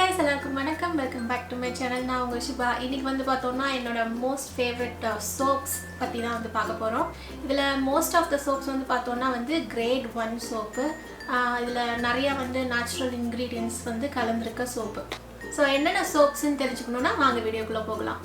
guys, எல்லாருக்கும் வணக்கம். Welcome back to my channel. நான் உங்கள் ஷிபா. இன்னைக்கு வந்து பார்த்தோம்னா என்னோட மோஸ்ட் ஃபேவரட் சோப்ஸ் பற்றி தான் வந்து பார்க்க போகிறோம். இதில் மோஸ்ட் ஆஃப் த சோப்ஸ் வந்து பார்த்தோம்னா வந்து கிரேட் 1 சோப்பு. இதில் நிறையா வந்து நேச்சுரல் இன்க்ரீடியன்ட்ஸ் வந்து கலந்துருக்க சோப்பு. ஸோ என்னென்ன சோப்ஸ்ன்னு தெரிஞ்சுக்கணுன்னா வாங்க வீடியோக்குள்ளே போகலாம்.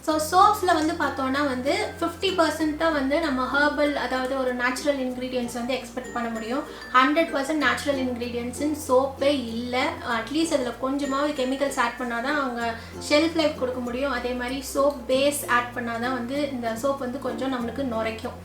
ஸோ சோப்ஸில் வந்து பார்த்தோன்னா வந்து 50% தான் வந்து நம்ம ஹர்பல், அதாவது ஒரு நேச்சுரல் இன்க்ரீடியன்ட்ஸ் வந்து எக்ஸ்பெக்ட் பண்ண முடியும். 100% நேச்சுரல் இன்க்ரீடியன்ட்ஸுன்னு சோப்பே இல்லை. அட்லீஸ்ட் அதில் கொஞ்சமாவது கெமிக்கல்ஸ் ஆட் பண்ணால் தான் அவங்க ஷெல்ஃப் லைஃப் கொடுக்க முடியும். அதே மாதிரி சோப் பேஸ் ஆட் பண்ணால் தான் வந்து இந்த சோப் வந்து கொஞ்சம் நம்மளுக்கு நுரைக்கும்.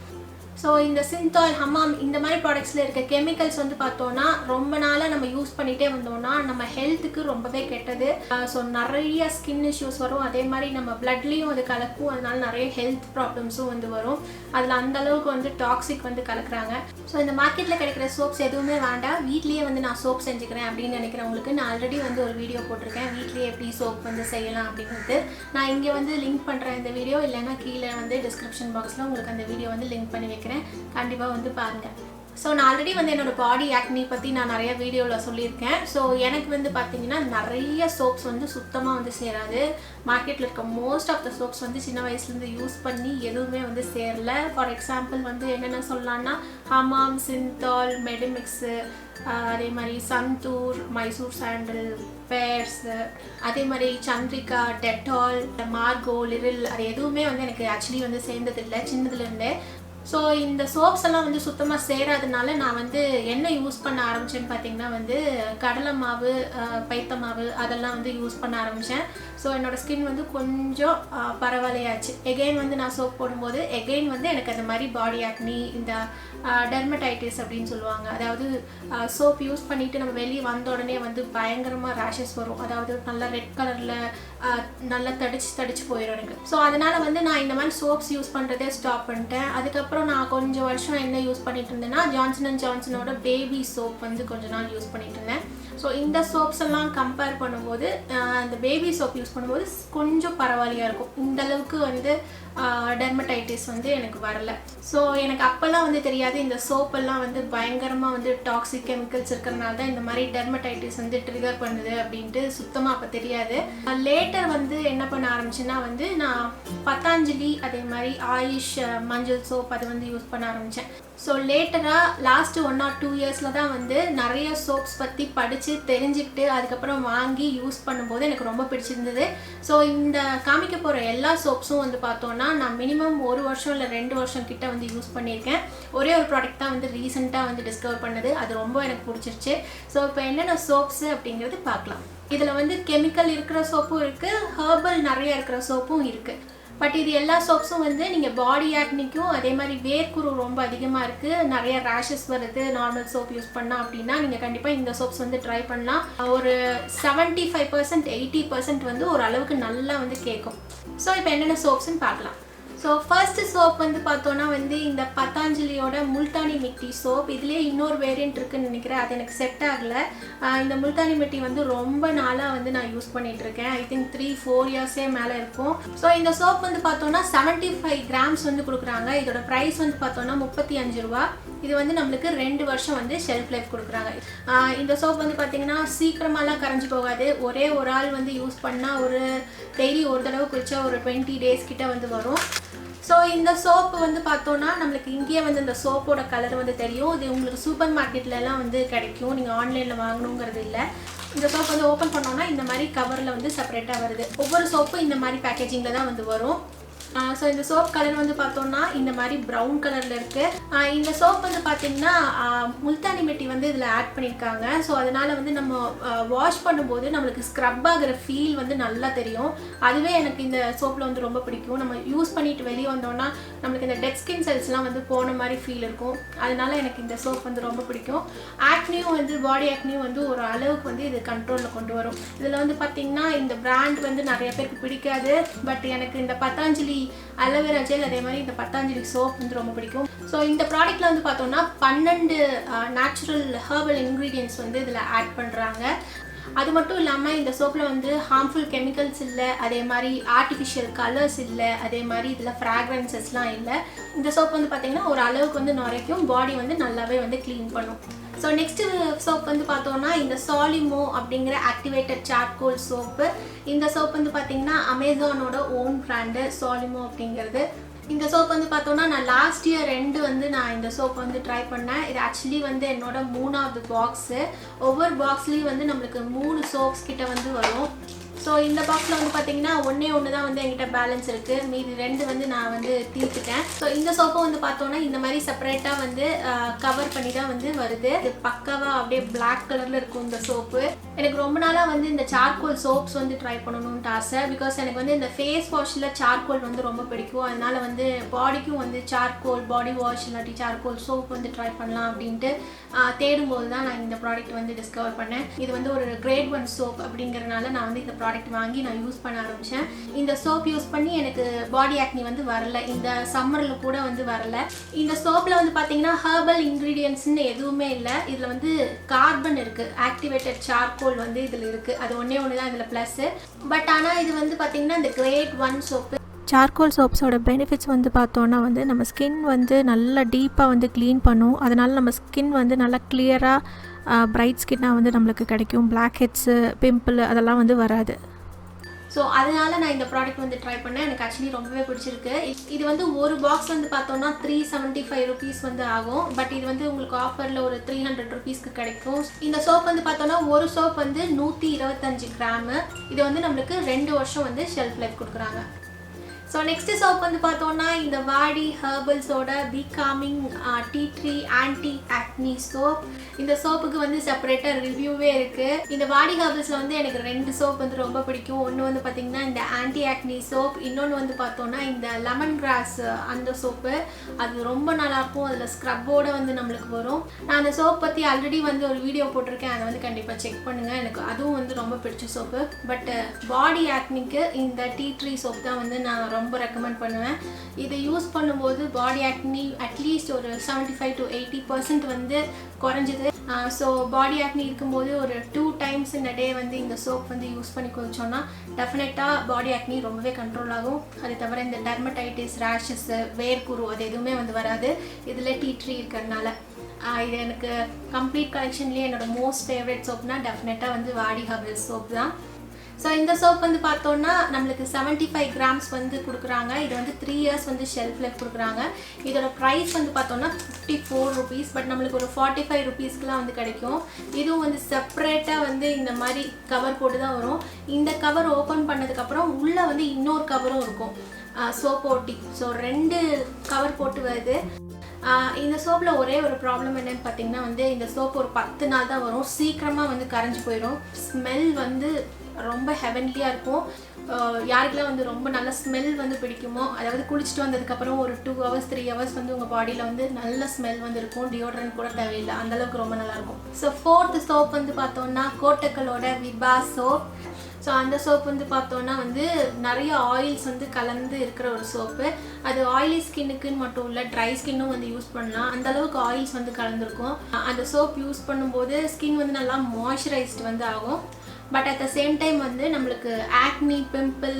ஸோ இந்த சிந்தால், ஹமாம் இந்த மாதிரி ப்ராடக்ட்ஸில் இருக்க கெமிக்கல்ஸ் வந்து பார்த்தோன்னா ரொம்ப நாளாக நம்ம யூஸ் பண்ணிகிட்டே வந்தோம்னா நம்ம ஹெல்த்துக்கு ரொம்பவே கெட்டது. ஸோ நிறைய ஸ்கின் இஷ்யூஸ் வரும். அதே மாதிரி நம்ம பிளட்லேயும் அது கலக்கும். அதனால நிறைய ஹெல்த் ப்ராப்ளம்ஸும் வந்து வரும். அதில் அந்தளவுக்கு வந்து டாக்ஸிக் வந்து கலக்குறாங்க. ஸோ இந்த மார்க்கெட்டில் கிடைக்கிற சோப்ஸ் எதுவுமே வேண்டாம், வீட்லேயே வந்து நான் சோப் செஞ்சுக்கிறேன் அப்படின்னு நினைக்கிறவங்களுக்கு நான் ஆல்ரெடி வந்து ஒரு வீடியோ போட்டிருக்கேன், வீட்லேயே எப்படி சோப் வந்து செய்யலாம் அப்படின்றது. நான் இங்கே வந்து லிங்க் பண்ணுறேன் இந்த வீடியோ, இல்லைன்னா கீழே வந்து டிஸ்கிரிப்ஷன் பாக்ஸில் உங்களுக்கு அந்த வீடியோ வந்து லிங்க் பண்ணி வைக்கிறேன், கண்டிப்பாக வந்து பாருங்கள். ஸோ நான் ஆல்ரெடி வந்து என்னோடய பாடி ஆக்னி பற்றி நான் நிறைய வீடியோவில் சொல்லியிருக்கேன். ஸோ எனக்கு வந்து பார்த்திங்கன்னா நிறைய சோப்ஸ் வந்து சுத்தமாக வந்து சேராது. மார்க்கெட்டில் இருக்க மோஸ்ட் ஆஃப் த சோப்ஸ் வந்து சின்ன வயசுலேருந்து யூஸ் பண்ணி எதுவுமே வந்து சேரல. ஃபார் எக்ஸாம்பிள் வந்து என்னென்ன சொல்லலான்னா ஹமாம், சிந்தால், மெடிமிக்ஸு, அதே மாதிரி சந்தூர், மைசூர் சாண்டல், பேர்ஸு, அதே மாதிரி சந்திரிகா, டெட்டால், மார்கோ, லிரில், அது எதுவுமே வந்து எனக்கு ஆக்சுவலி வந்து சேர்ந்ததில்லை சின்னதுலேருந்தே. ஸோ இந்த சோப்ஸ் எல்லாம் வந்து சுத்தமாக சேராதனால நான் வந்து என்ன யூஸ் பண்ண ஆரம்பித்தேன்னு பார்த்தீங்கன்னா வந்து கடலை மாவு, பைத்த மாவு அதெல்லாம் வந்து யூஸ் பண்ண ஆரம்பித்தேன். ஸோ என்னோடய ஸ்கின் வந்து கொஞ்சம் பரவாயில்லையாச்சு. எகெயின் வந்து நான் சோப் போடும்போது எகெயின் வந்து எனக்கு அந்த மாதிரி பாடி ஆக்னி, இந்த டெர்மடைட்டிஸ் அப்படின்னு சொல்லுவாங்க, அதாவது சோப் யூஸ் பண்ணிவிட்டு நம்ம வெளியே வந்த உடனே வந்து பயங்கரமாக ரேஷஸ் வரும். அதாவது நல்லா ரெட் கலரில் நல்லா தடிச்சு போயிடும் எனக்கு. ஸோ அதனால் வந்து நான் இந்த மாதிரி சோப்ஸ் யூஸ் பண்ணுறதே ஸ்டாப் பண்ணிட்டேன். அதுக்கப்புறம் நான் கொஞ்சம் வருஷம் என்ன யூஸ் பண்ணிட்டு இருந்தேன்னா ஜான்சன் அண்ட் ஜான்சனோட பேபி சோப் வந்து கொஞ்ச நாள் யூஸ் பண்ணிட்டு இருந்தேன். ஸோ இந்த சோப்ஸ் எல்லாம் கம்பேர் பண்ணும்போது அந்த பேபி சோப் யூஸ் பண்ணும்போது கொஞ்சம் பரவாயில்லையாக இருக்கும். இந்தளவுக்கு வந்து டெர்மடைட்டிஸ் வந்து எனக்கு வரல. ஸோ எனக்கு அப்போல்லாம் வந்து தெரியாது இந்த சோப்பெல்லாம் வந்து பயங்கரமாக வந்து டாக்ஸிக் கெமிக்கல்ஸ் இருக்கிறனால தான் இந்த மாதிரி டெர்மடைட்டிஸ் வந்து ட்ரிகர் பண்ணுது அப்படின்ட்டு சுத்தமாக அப்போ தெரியாது. லேட்டர் வந்து என்ன பண்ண ஆரம்பிச்சுன்னா வந்து நான் பத்தாஞ்சலி, அதே மாதிரி ஆயுஷ் மஞ்சள் சோப் அது வந்து யூஸ் பண்ண ஆரம்பித்தேன். ஸோ லேட்டராக லாஸ்ட்டு 1 or 2 இயர்ஸில் தான் வந்து நிறைய சோப்ஸ் பற்றி படித்து தெரிஞ்சுக்கிட்டு அதுக்கப்புறம் வாங்கி யூஸ் பண்ணும்போது எனக்கு ரொம்ப பிடிச்சிருந்தது. ஸோ இந்த காமிக்க போகிற எல்லா சோப்ஸும் வந்து பார்த்தோன்னா நான் மினிமம் 1 வருஷம் இல்லை 2 வருஷம் கிட்ட வந்து யூஸ் பண்ணியிருக்கேன். ஒரே ஒரு ப்ராடக்ட் தான் வந்து ரீசெண்டாக வந்து டிஸ்கவர் பண்ணது, அது ரொம்ப எனக்கு பிடிச்சிருச்சு. ஸோ இப்போ என்னென்ன சோப்ஸு அப்படிங்கிறது பார்க்கலாம். இதில் வந்து கெமிக்கல் இருக்கிற சோப்பும் இருக்குது, ஹர்பல் நிறைய இருக்கிற சோப்பும் இருக்குது. பட் இது எல்லா சோப்ஸும் வந்து நீங்கள் பாடி ஆக்னிக்கும், அதே மாதிரி வேர்க்குரு ரொம்ப அதிகமாக இருக்குது, நிறைய ரேஷஸ் வருது நார்மல் சோப் யூஸ் பண்ணால் அப்படின்னா நீங்கள் கண்டிப்பாக இந்த சோப்ஸ் வந்து ட்ரை பண்ணலாம். ஒரு 75% 80% வந்து ஒரு அளவுக்கு நல்லா வந்து கேட்கும். ஸோ இப்போ என்னென்ன சோப்ஸ்ன்னு பார்க்கலாம். ஸோ ஃபர்ஸ்ட்டு சோப் வந்து பார்த்தோன்னா வந்து இந்த பத்தாஞ்சலியோட முல்தானி மிட்டி சோப். இதுலேயே இன்னொரு வேரியண்ட் இருக்குதுன்னு நினைக்கிறேன், அது எனக்கு செட் ஆகலை. இந்த முல்தானி மிட்டி வந்து ரொம்ப நாளாக வந்து நான் யூஸ் பண்ணிகிட்ருக்கேன். ஐ திங்க் 3-4 இயர்ஸே மேலே இருக்கும். ஸோ இந்த சோப் வந்து பார்த்தோன்னா 75 grams வந்து கொடுக்குறாங்க. இதோட ப்ரைஸ் வந்து பார்த்தோன்னா 35 ரூபா. இது வந்து நம்மளுக்கு 2 வருஷம் வந்து ஷெல்ஃப் லைஃப் கொடுக்குறாங்க. இந்த சோப் வந்து பார்த்திங்கன்னா சீக்கிரமாலாம் கரைஞ்சி போகாது. ஒரே ஒரு ஆள் வந்து யூஸ் பண்ணால் ஒரு டெய்லி ஒரு தடவை குளிச்சா ஒரு 20 days கிட்ட வந்து வரும். ஸோ இந்த சோப்பு வந்து பார்த்தோன்னா நம்மளுக்கு இங்கேயே வந்து இந்த சோப்போட கலர் வந்து தெரியும். இது உங்களுக்கு சூப்பர் மார்க்கெட்லலாம் வந்து கிடைக்கும், நீங்கள் ஆன்லைனில் வாங்கணுங்கிறது இல்லை. இந்த சோப் வந்து ஓப்பன் பண்ணோன்னா இந்த மாதிரி கவரில் வந்து செப்பரேட்டாக வருது. ஒவ்வொரு சோப்பும் இந்த மாதிரி பேக்கேஜிங்கில் தான் வந்து வரும். ஸோ இந்த சோப் கலர் வந்து பார்த்தோன்னா இந்த மாதிரி ப்ரௌன் கலரில் இருக்குது. இந்த சோப் வந்து பார்த்திங்கன்னா முல்தானி மெட்டி வந்து இதில் ஆட் பண்ணியிருக்காங்க. ஸோ அதனால் வந்து நம்ம வாஷ் பண்ணும்போது நம்மளுக்கு ஸ்க்ரப் ஆகிற ஃபீல் வந்து நல்லா தெரியும். அதுவே எனக்கு இந்த சோப்பில் வந்து ரொம்ப பிடிக்கும். நம்ம யூஸ் பண்ணிட்டு வெளியே வந்தோன்னா நம்மளுக்கு இந்த டெட் ஸ்கின் செல்ஸ்லாம் வந்து போன மாதிரி ஃபீல் இருக்கும். அதனால எனக்கு இந்த சோப் வந்து ரொம்ப பிடிக்கும். ஆக்னியும் வந்து பாடி ஆக்னியும் வந்து ஒரு அளவுக்கு வந்து இது கண்ட்ரோலில் கொண்டு வரும். இதில் வந்து பார்த்திங்கன்னா இந்த பிராண்ட் வந்து நிறைய பேருக்கு பிடிக்காது, பட் எனக்கு இந்த பத்தாஞ்சலி அலோவேரா ஜெல், அதே மாதிரி இந்த பத்தாஞ்சலி சோப் வந்து ரொம்ப பிடிக்கும். ஸோ இந்த ப்ராடக்ட்டில் வந்து பார்த்தோன்னா 12 நேச்சுரல் ஹர்பல் இன்க்ரீடியன்ட்ஸ் வந்து இதில் ஆட் பண்ணுறாங்க. அது மட்டும் இல்லாமல் இந்த சோப்பில் வந்து ஹார்ம்ஃபுல் கெமிக்கல்ஸ் இல்லை, அதே மாதிரி ஆர்டிஃபிஷியல் கலர்ஸ் இல்லை, அதே மாதிரி இதில் ஃப்ராக்ரன்சஸ்லாம் இல்லை. இந்த சோப் வந்து பார்த்திங்கன்னா ஒரு அளவுக்கு வந்து நுரைக்கும், பாடி வந்து நல்லாவே வந்து க்ளீன் பண்ணும். ஸோ நெக்ஸ்ட்டு சோப் வந்து பார்த்தோன்னா இந்த சாலிமோ அப்படிங்கிற ஆக்டிவேட்டட் சார்கோல் சோப்பு. இந்த சோப் வந்து பார்த்திங்கன்னா அமேசானோட ஓன் பிராண்டு சாலிமோ அப்படிங்கிறது. இந்த சோப் வந்து பார்த்தோன்னா நான் லாஸ்ட் இயர் வந்து நான் இந்த சோப் வந்து ட்ரை பண்ணேன். இது ஆக்சுவலி வந்து என்னோட 3வது பாக்ஸு. ஒவ்வொரு பாக்ஸ்லேயும் வந்து நம்மளுக்கு 3 சோப்ஸ் கிட்ட வந்து வரும். ஸோ இந்த பாக்ஸில் வந்து பார்த்தீங்கன்னா ஒன்று தான் வந்து என்கிட்ட பேலன்ஸ் இருக்குது, மீதி 2 வந்து நான் வந்து தீர்த்துட்டேன். ஸோ இந்த சோப்பை வந்து பார்த்தோன்னா இந்த மாதிரி செப்பரேட்டாக வந்து கவர் பண்ணி தான் வந்து வருது. இது பக்காவாக அப்படியே பிளாக் கலரில் இருக்கும் இந்த சோப்பு. எனக்கு ரொம்ப நாளாக வந்து இந்த சார்கோல் சோப்ஸ் வந்து ட்ரை பண்ணணும்னு ஆசை. பிகாஸ் எனக்கு வந்து இந்த ஃபேஸ் வாஷில் சார்கோல் வந்து ரொம்ப பிடிக்கும். அதனால் வந்து பாடிக்கும் வந்து சார்கோல் பாடி வாஷ் இல்லாட்டி சார்கோல் சோப் வந்து ட்ரை பண்ணலாம் அப்படின்ட்டு தேடும்போது தான் நான் இந்த ப்ராடக்ட் வந்து டிஸ்கவர் பண்ணேன். இது வந்து ஒரு கிரேட் 1 சோப் அப்படிங்கிறனால நான் வந்து இந்த ப்ராடக்ட் வாங்கி நான் யூஸ் பண்ண ஆரம்பித்தேன். இந்த சோப் யூஸ் பண்ணி எனக்கு பாடி ஆக்னி வந்து வரல, இந்த சம்மரில் கூட வந்து வரல. இந்த சோப்பில் வந்து பார்த்தீங்கன்னா ஹெர்பல் இன்க்ரீடியன்ட்ஸ்னு எதுவுமே இல்லை. இதில் வந்து கார்பன் இருக்குது, ஆக்டிவேட்டட் சார்கோல் வந்து இதில் இருக்குது. அது ஒன்று தான் இதில் ப்ளஸ்ஸு. பட் ஆனால் இது வந்து பார்த்தீங்கன்னா இந்த கிரேட் 1 சோப்பு. சார்கோல் சோப்ஸோட பெனிஃபிட்ஸ் வந்து பார்த்தோன்னா வந்து நம்ம ஸ்கின் வந்து நல்லா டீப்பாக வந்து க்ளீன் பண்ணும். அதனால் நம்ம ஸ்கின் வந்து நல்லா கிளியராக பிரைட் ஸ்கின்னாக வந்து நம்மளுக்கு கிடைக்கும். பிளாக் ஹெட்ஸு பிம்பிள் அதெல்லாம் வந்து வராது. ஸோ அதனால நான் இந்த ப்ராடக்ட் வந்து ட்ரை பண்ணேன். எனக்கு ஆக்சுவலி ரொம்பவே பிடிச்சிருக்கு. இது வந்து ஒரு பாக்ஸ் வந்து பார்த்தோன்னா 375 ருபீஸ் வந்து ஆகும். பட் இது வந்து உங்களுக்கு ஆஃபரில் ஒரு 300 ருபீஸ்க்கு கிடைக்கும். இந்த சோப் வந்து பார்த்தோன்னா ஒரு சோப் வந்து 125 கிராமு. இது வந்து நம்மளுக்கு 2 வருஷம் வந்து ஷெல்ஃப் லைஃப் கொடுக்குறாங்க. ஸோ நெக்ஸ்ட்டு சோப் வந்து பார்த்தோன்னா இந்த வாடி ஹெர்பல்ஸோட பிகாமிங் டீ ட்ரீ ஆன்டி ஆக்னி சோப். இந்த சோப்புக்கு வந்து செப்பரேட்டாக ரிவ்யூவே இருக்குது. இந்த வாடி ஹெர்பல்ஸில் வந்து எனக்கு 2 சோப் வந்து ரொம்ப பிடிக்கும். ஒன்று வந்து பார்த்திங்கன்னா இந்த ஆன்டி ஆக்னி சோப், இன்னொன்று வந்து பார்த்தோன்னா இந்த லெமன் கிராஸ் அந்த சோப்பு. அது ரொம்ப நல்லாயிருக்கும். அதில் ஸ்க்ரப்போடு வந்து நம்மளுக்கு வரும். நான் அந்த சோப் பற்றி ஆல்ரெடி வந்து ஒரு வீடியோ போட்டிருக்கேன், அதை வந்து கண்டிப்பாக செக் பண்ணுங்கள். எனக்கு அதுவும் வந்து ரொம்ப பிடிச்ச சோப்பு. பட் பாடி ஆக்னிக்கு இந்த டீ ட்ரீ சோப் தான் வந்து நான் ரொம்ப ரெக்கமெண்ட் பண்ணுவேன். இதை யூஸ் பண்ணும்போது பாடி ஆக்னி அட்லீஸ்ட் ஒரு 75 to 80% வந்து குறைஞ்சிது. ஸோ பாடி ஆக்னி இருக்கும்போது ஒரு 2 times in a day வந்து இந்த சோப் வந்து யூஸ் பண்ணி குளிச்சோன்னா டெஃபினட்டாக பாடி ஆக்னி ரொம்பவே கண்ட்ரோல் ஆகும். அது தவிர இந்த டெர்மடைட்டிஸ், ரேஷஸ்ஸு, வேர்க்குரு அது எதுவுமே வந்து வராது இதில் டீ ட்ரீ இருக்கிறதுனால. இது எனக்கு கம்ப்ளீட் கலெக்ஷன்லேயே என்னோட மோஸ்ட் ஃபேவரட் சோப்னா டெஃபினட்டாக வந்து வாடி ஹெர்பல் சோப் தான். ஸோ இந்த சோப் வந்து பார்த்தோன்னா நம்மளுக்கு 75 கிராம்ஸ் வந்து கொடுக்குறாங்க. இது வந்து 3 years வந்து ஷெல்ஃப் லைஃப் கொடுக்குறாங்க. இதோட ப்ரைஸ் வந்து பார்த்தோன்னா 54 ருபீஸ். பட் நம்மளுக்கு ஒரு 45 ருபீஸ்க்குலாம் வந்து கிடைக்கும். இதுவும் வந்து செப்ரேட்டாக வந்து இந்த மாதிரி கவர் போட்டு தான் வரும். இந்த கவர் ஓப்பன் பண்ணதுக்கப்புறம் உள்ளே வந்து இன்னொரு கவரும் இருக்கும் சோப் ஒட்டி. ஸோ 2 கவர் போட்டு வருது. இந்த சோப்பில் ஒரே ஒரு ப்ராப்ளம் என்னன்னு பார்த்தீங்கன்னா வந்து இந்த சோப் ஒரு 10 நாள் தான் வரும். சீக்கிரமாக வந்து கரைஞ்சி போயிடும். ஸ்மெல் வந்து ரொம்ப ஹெவன்லியாக இருக்கும். யாருக்கெல்லாம் வந்து ரொம்ப நல்ல ஸ்மெல் வந்து பிடிக்குமோ, அதாவது குளிச்சுட்டு வந்ததுக்கப்புறம் ஒரு 2 hours 3 hours வந்து உங்கள் பாடியில் வந்து நல்ல ஸ்மெல் வந்து இருக்கும். டியோட்ரண்ட் கூட தேவையில்லை, அந்தளவுக்கு ரொம்ப நல்லாயிருக்கும். ஸோ 4th சோப் வந்து பார்த்தோன்னா கோட்டக்கலோட விபா சோப். ஸோ அந்த சோப் வந்து பார்த்தோன்னா வந்து நிறைய ஆயில்ஸ் வந்து கலந்து இருக்கிற ஒரு சோப்பு. அது ஆயிலி ஸ்கின்னுக்குன்னு மட்டும் இல்லை, ட்ரை ஸ்கின்னும் வந்து யூஸ் பண்ணலாம். அந்தளவுக்கு ஆயில்ஸ் வந்து கலந்துருக்கும். அந்த சோப் யூஸ் பண்ணும்போது ஸ்கின் வந்து நல்லா மாய்ஸ்சரைஸ்டு வந்து ஆகும். But at the same time வந்து நம்மளுக்கு ஆக்னி, பிம்பிள்,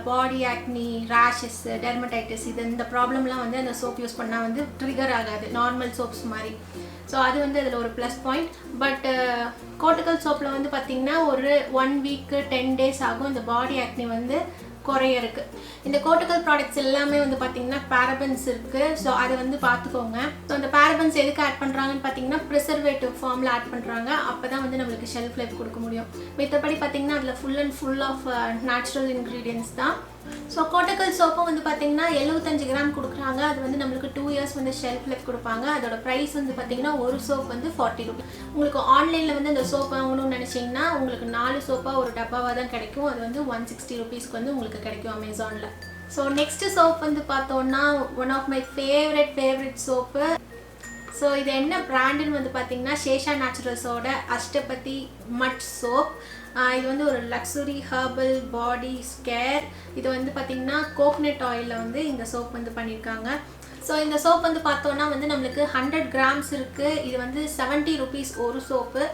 பாடி ஆக்னி, ரேஷஸ், டெர்மடைட்டிஸ் இந்த ப்ராப்ளம்லாம் வந்து அந்த சோப் யூஸ் பண்ணால் வந்து ட்ரிகர் ஆகாது நார்மல் சோப்ஸ் மாதிரி. ஸோ அது வந்து அதில் ஒரு ப்ளஸ் பாயிண்ட். பட் கோட்டக்கல் சோப்பில் வந்து பார்த்திங்கன்னா ஒரு 1 week 10 days ஆகும் இந்த பாடி ஆக்னி வந்து குறைய இருக்குது. இந்த கோட்டக்கல் ப்ராடக்ட்ஸ் எல்லாமே வந்து பார்த்திங்கன்னா பேரபன்ஸ் இருக்குது. ஸோ அதை வந்து பார்த்துக்கோங்க. ஸோ அந்த பேரபன்ஸ் எதுக்கு ஆட் பண்ணுறாங்கன்னு பார்த்தீங்கன்னா ப்ரிசர்வேட்டிவ் ஃபார்மில் ஆட் பண்ணுறாங்க. அப்போ தான் வந்து நம்மளுக்கு ஷெல்ஃப் லைஃப் கொடுக்க முடியும். மற்றபடி பார்த்திங்கன்னா அதில் ஃபுல் ஆஃப் நேச்சுரல் இன்க்ரீடியன்ஸ் தான். ஸோ கோட்டக்கல் சோப்பும் வந்து பார்த்திங்கன்னா 75 கிராம் கொடுக்குறாங்க. அது வந்து நம்மளுக்கு 2 years வந்து ஷெல்ஃப் லைஃப் கொடுப்பாங்க. அதோட ப்ரைஸ் வந்து பார்த்திங்கன்னா ஒரு சோப் வந்து 40 ருபீஸ். உங்களுக்கு ஆன்லைனில் வந்து அந்த சோப் வாங்கணும்னு நினச்சிங்கன்னா உங்களுக்கு 4 சோப்பாக ஒரு டப்பாவாக தான் கிடைக்கும். அது வந்து 160 ருபீஸ்க்கு வந்து உங்களுக்கு கிடைக்கும் அமேசானில். ஸோ நெக்ஸ்ட்டு சோப் வந்து பார்த்தோன்னா one of my favourite soap. So இது என்ன பிராண்டுன்னு வந்து பார்த்திங்கன்னா சேஷா நேச்சுரல்ஸோட அஷ்டபதி மட் சோப். இது வந்து ஒரு லக்ஸுரி ஹெர்பல் பாடி ஸ்கேர். இது வந்து பார்த்திங்கன்னா கோகனட் ஆயிலில் வந்து இந்த சோப் வந்து பண்ணியிருக்காங்க. ஸோ இந்த சோப் வந்து பார்த்தோன்னா வந்து நம்மளுக்கு 100 கிராம்ஸ் இருக்குது. இது வந்து 70 ருபீஸ் ஒரு சோப்பு.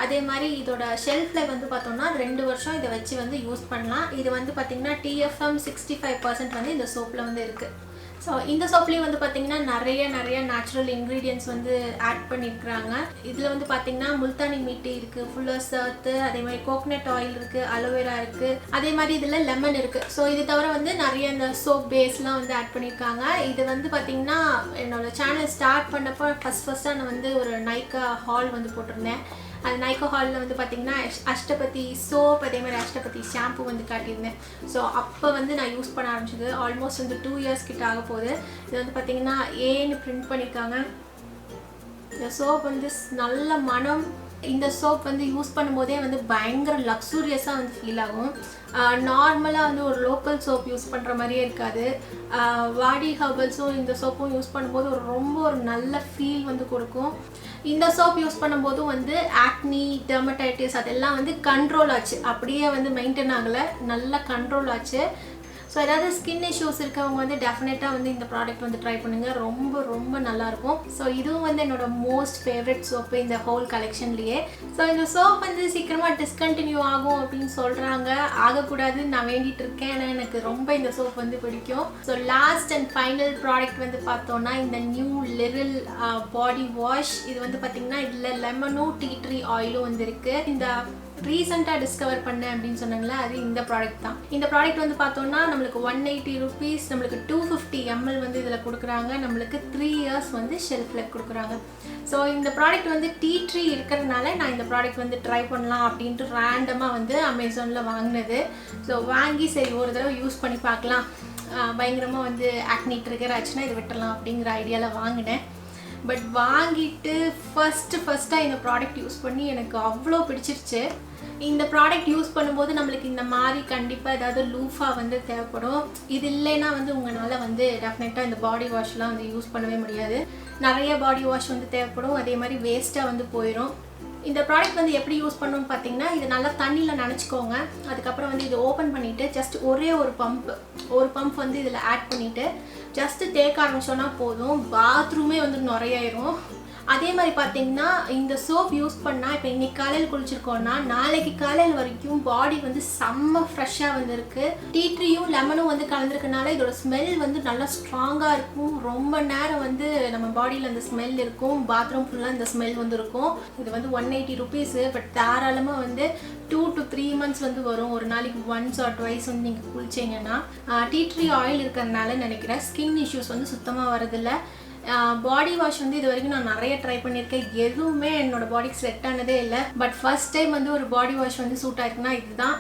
அதே மாதிரி இதோட ஷெல்ஃப் லைஃப் வந்து பார்த்தோம்னா 2 வருஷம் இதை வச்சு வந்து யூஸ் பண்ணலாம். இது வந்து பார்த்திங்கன்னா TFM 65% வந்து இந்த சோப்பில் வந்து இருக்குது. ஸோ இந்த சோப்லேயும் வந்து பார்த்திங்கன்னா நிறைய நேச்சுரல் இன்க்ரீடியன்ட்ஸ் வந்து ஆட் பண்ணியிருக்கிறாங்க. இதில் வந்து பார்த்திங்கன்னா முல்தானி மீட்டி இருக்குது, ஃபுல்லர்ஸ் எர்த்து, அதே மாதிரி கோகனட் ஆயில் இருக்குது, அலோவேரா இருக்குது, அதே மாதிரி இதில் லெமன் இருக்குது. ஸோ இது தவிர வந்து நிறைய இந்த சோப் பேஸ்லாம் வந்து ஆட் பண்ணியிருக்காங்க. இது வந்து பார்த்திங்கன்னா என்னோடய சேனல் ஸ்டார்ட் பண்ணப்போ ஃபஸ்ட்டாக நான் வந்து ஒரு நைக்கா ஹால் வந்து போட்டிருந்தேன். அந்த நைக்கா ஹாலில் வந்து பார்த்திங்கன்னா அஷ்டபதி சோப், அதே மாதிரி அஷ்டபதி ஷாம்பு வந்து காட்டியிருந்தேன். ஸோ அப்போ வந்து நான் யூஸ் பண்ண ஆரம்பிச்சது. ஆல்மோஸ்ட் வந்து 2 இயர்ஸ் கிட்ட ஆக போகுது. இது வந்து பார்த்திங்கன்னா ஏன்னு பிரிண்ட் பண்ணியிருக்காங்க. இந்த சோப் வந்து நல்ல மனம். இந்த சோப் வந்து யூஸ் பண்ணும்போதே வந்து பயங்கர லக்ஸூரியஸாக வந்து ஃபீல் ஆகும். நார்மலாக வந்து ஒரு லோக்கல் சோப் யூஸ் பண்ணுற மாதிரியே இருக்காது. வாடி ஹர்பல்ஸும் இந்த சோப்பும் யூஸ் பண்ணும்போது ஒரு நல்ல ஃபீல் வந்து கொடுக்கும். இந்த சோப் யூஸ் பண்ணும்போதும் வந்து ஆக்னி, டெர்மடைட்டிஸ் அதெல்லாம் வந்து கண்ட்ரோல் ஆச்சு. அப்படியே வந்து மெயின்டைன் ஆகலை, நல்லா கண்ட்ரோல் ஆச்சு. ஸோ ஏதாவது ஸ்கின் இஷ்யூஸ் இருக்கவங்க வந்து டெஃபினட்டாக வந்து இந்த ப்ராடக்ட் வந்து ட்ரை பண்ணுங்கள். ரொம்ப நல்லாயிருக்கும். ஸோ இதுவும் வந்து என்னோட மோஸ்ட் ஃபேவரட் சோப்பு இந்த ஹோல் கலெக்ஷன்லேயே. ஸோ இந்த சோப் வந்து சீக்கிரமாக டிஸ்கண்டினியூ ஆகும் அப்படின்னு சொல்கிறாங்க. ஆகக்கூடாதுன்னு நான் வேண்டிகிட்டு இருக்கேன். ஏன்னா எனக்கு ரொம்ப இந்த சோப் வந்து பிடிக்கும். So last and final product வந்து பார்த்தோன்னா இந்த நியூ லிரில் பாடி வாஷ். இது வந்து பார்த்திங்கன்னா இதில் லெமனும் டீ ட்ரீ ஆயிலும் வந்து இருக்குது. இந்த ரீசெண்டாக டிஸ்கவர் பண்ணேன் அப்படின்னு சொன்னாங்களே, அது இந்த ப்ராடக்ட் தான். இந்த ப்ராடக்ட் வந்து பார்த்தோன்னா நம்மளுக்கு 180 rupees, நம்மளுக்கு 250 ml வந்து இதில் கொடுக்குறாங்க. நம்மளுக்கு 3 years வந்து ஷெல்ஃப் லைஃப் கொடுக்குறாங்க. ஸோ இந்த ப்ராடக்ட் வந்து டீ ட்ரீ இருக்கிறதுனால நான் இந்த ப்ராடக்ட் வந்து ட்ரை பண்ணலாம் அப்படின்ட்டு ரேண்டமாக வந்து அமேசானில் வாங்கினது. ஸோ வாங்கி சரி ஒரு தடவை யூஸ் பண்ணி பார்க்கலாம், பயங்கரமாக வந்து ஆக்னி ட்ரிகர் ஆச்சுன்னா இதை விட்டுடலாம் அப்படிங்கிற ஐடியாவில் வாங்கினேன். பட் வாங்கிட்டு ஃபஸ்ட்டாக இந்த ப்ராடக்ட் யூஸ் பண்ணி எனக்கு அவ்வளோ பிடிச்சிருச்சு. இந்த ப்ராடக்ட் யூஸ் பண்ணும்போது நம்மளுக்கு இந்த மாதிரி கண்டிப்பாக ஏதாவது லூஃபாக வந்து தேவைப்படும். இது இல்லைன்னா வந்து உங்களால் வந்து டெஃபினட்டாக இந்த பாடி வாஷ்லாம் வந்து யூஸ் பண்ணவே முடியாது. நிறைய பாடி வாஷ் வந்து தேவைப்படும், அதே மாதிரி வேஸ்ட்டாக வந்து போயிடும். இந்த ப்ராடக்ட் வந்து எப்படி யூஸ் பண்ணணும்னு பார்த்தீங்கன்னா, இது நல்லா தண்ணியில் நனைச்சிக்கோங்க. அதுக்கப்புறம் வந்து இதை ஓப்பன் பண்ணிவிட்டு ஜஸ்ட் ஒரு பம்ப் வந்து இதில் ஆட் பண்ணிவிட்டு ஜஸ்ட்டு தேக்க ஆரம்பிச்சோன்னா போதும். பாத்ரூமே வந்து நுரையாயிரும். அதே மாதிரி பார்த்தீங்கன்னா இந்த சோப் யூஸ் பண்ணால் இப்போ இன்றைக்கி காலையில் குளிச்சிருக்கோன்னா நாளைக்கு காலையில் வரைக்கும் பாடி வந்து செம்ம ஃப்ரெஷ்ஷாக வந்து இருக்குது. டீ ட்ரீயும் லெமனும் வந்து கலந்துருக்கனால இதோட ஸ்மெல் வந்து நல்லா ஸ்ட்ராங்காக இருக்கும். ரொம்ப நேரம் வந்து நம்ம பாடியில் அந்த ஸ்மெல் இருக்கும். பாத்ரூம் ஃபுல்லாக இந்த ஸ்மெல் வந்து இருக்கும். இது வந்து 180 rupees. பட் தாராளமாக வந்து 2 to 3 months வந்து வரும். ஒரு நாளைக்கு ஒன்ஸ் ஆர் ட்வைஸ் வந்து நீங்கள் குளிச்சிங்கன்னா. டீ ட்ரீ ஆயில் இருக்கிறதுனால நினைக்கிறேன் ஸ்கின் இஷ்யூஸ் வந்து சுத்தமாக வரதில்லை. பாடி வாஷ் வந்து இது வரைக்கும் நான் நிறைய ட்ரை பண்ணியிருக்கேன், எதுவுமே என்னோட பாடிக்கு செட் ஆனதே இல்லை. பட் ஃபர்ஸ்ட் டைம் வந்து ஒரு பாடி வாஷ் வந்து சூட் ஆயிருக்குன்னா இதுதான்.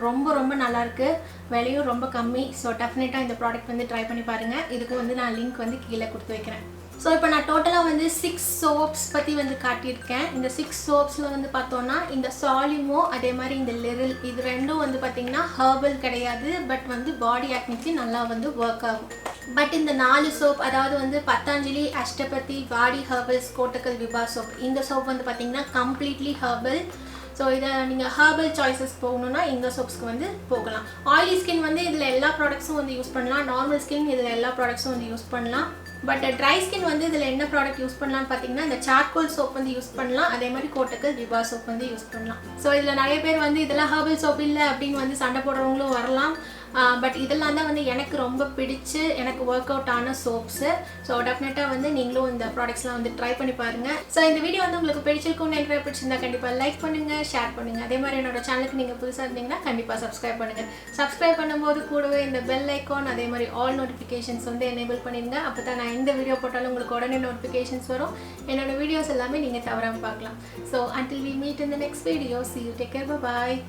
ரொம்ப நல்லாயிருக்கு, விலையும் ரொம்ப கம்மி. ஸோ டெஃபினட்டாக இந்த ப்ராடக்ட் வந்து ட்ரை பண்ணி பாருங்கள். இதுக்கு வந்து நான் லிங்க் வந்து கீழே கொடுத்து வைக்கிறேன். ஸோ இப்போ நான் டோட்டலாக வந்து 6 சோப்ஸ் பற்றி வந்து காட்டியிருக்கேன். இந்த 6 சோப்ஸில் வந்து பார்த்தோன்னா இந்த சாலிமோ அதே மாதிரி இந்த லிரில் இது ரெண்டும் வந்து பார்த்திங்கன்னா ஹர்பல் கிடையாது. பட் வந்து பாடி ஆக்னிக்கு நல்லா வந்து ஒர்க் ஆகும். பட் இந்த 4 சோப் அதாவது வந்து பத்தாஞ்சலி, அஷ்டபதி, வாடி ஹர்பல்ஸ், கோட்டக்கல் விபா சோப், இந்த சோப் வந்து பார்த்திங்கன்னா கம்ப்ளீட்லி ஹர்பல். ஸோ இதை நீங்கள் ஹர்பல் சாய்ஸஸ் போகணுன்னா இந்த சோப்ஸ்க்கு வந்து போகலாம். ஆயிலி ஸ்கின் வந்து இதில் எல்லா ப்ராடக்ட்ஸும் வந்து யூஸ் பண்ணலாம். நார்மல் ஸ்கின் இதில் எல்லா ப்ராடக்ட்ஸும் வந்து யூஸ் பண்ணலாம். பட் ட்ரை ஸ்கின் வந்து இதில் என்ன ப்ராடக்ட் யூஸ் பண்ணலாம்னு பார்த்தீங்கன்னா இந்த சார்கோல் சோப் வந்து யூஸ் பண்ணலாம். அதே மாதிரி கோட்டக்கல் விபா சோப் வந்து யூஸ் பண்ணலாம். ஸோ இதில் நிறைய பேர் வந்து இதெல்லாம் ஹர்பல் சோப் இல்லை அப்படின்னு வந்து சண்டை போடுறவங்களும் வரலாம். பட் இதெல்லாம் தான் வந்து எனக்கு ரொம்ப பிடிச்சு எனக்கு ஒர்க் அவுட் ஆன சோப்ஸு. ஸோ டெஃபினட்டாக வந்து நீங்களும் இந்த ப்ராடக்ட்ஸ்லாம் வந்து ட்ரை பண்ணி பாருங்கள். ஸோ இந்த வீடியோ வந்து உங்களுக்கு பிடிச்சிருக்கும்னு எனக்கு பிடிச்சிருந்தா கண்டிப்பாக லைக் பண்ணுங்கள், ஷேர் பண்ணுங்கள். அதே மாதிரி என்னோட சேனலுக்கு நீங்கள் புதுசாக இருந்தீங்கன்னா கண்டிப்பாக சப்ஸ்கிரைப் பண்ணுங்கள். சப்ஸ்கிரைப் பண்ணும்போது கூடவே இந்த பெல் ஐக்கான் அதே மாதிரி ஆல் நோட்டிஃபிகேஷன்ஸ் வந்து எனேபிள் பண்ணிடுங்க. அப்போ தான் நான் எந்த வீடியோ போட்டாலும் உங்களுக்கு உடனே நோட்டிஃபிகேஷன்ஸ் வரும். என்னோட வீடியோஸ் எல்லாமே நீங்கள் தவறாமல் பார்க்கலாம். So until we meet in the next video, see you, take care, bye bye.